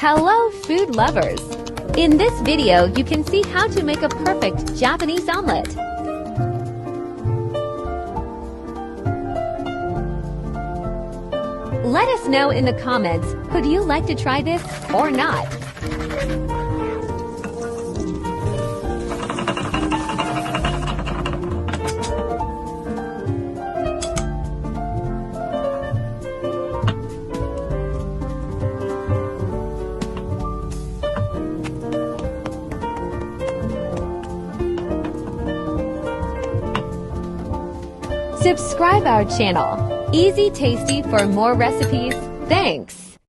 Hello, food lovers! In this video, you can see how to make a perfect Japanese omelette. Let us know in the comments, would you like to try this or not? Subscribe our channel. Easy tasty for more recipes. Thanks.